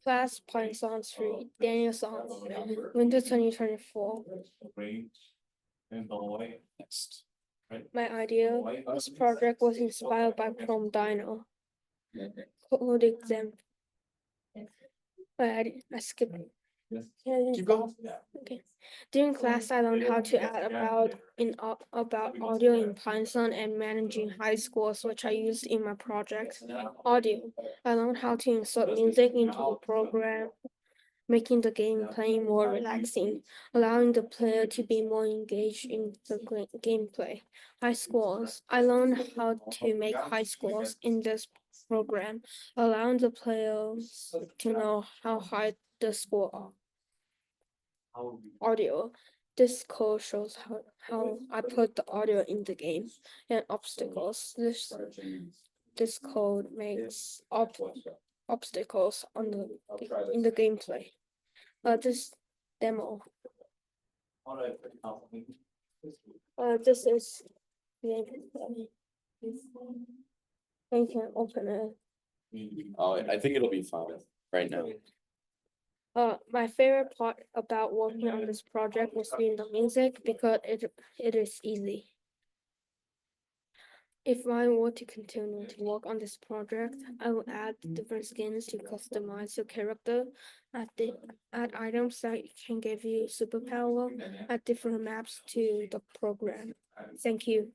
Class Python 3, Daniel Song, Winter 2024. Next. My idea, this project was inspired by Chrome Dino. Code example. I skipped it. Keep going. Okay. During class, I learned how to add about audio in Python and managing high scores, which I used in my project. Audio. I learned how to insert music into the program, making the gameplay more relaxing, allowing the player to be more engaged in the gameplay. High scores. I learned how to make high scores in this program, allowing the players to know how high the score are. Audio. This code shows how I put the audio in the game. And obstacles. This code makes obstacles in the gameplay. This demo. This is gameplay. You can open it. Oh, I think it'll be fine right now. My favorite part about working on this project was doing the music because it is easy. If I were to continue to work on this project, I will add different skins to customize your character, add items that can give you superpower, add different maps to the program. Thank you.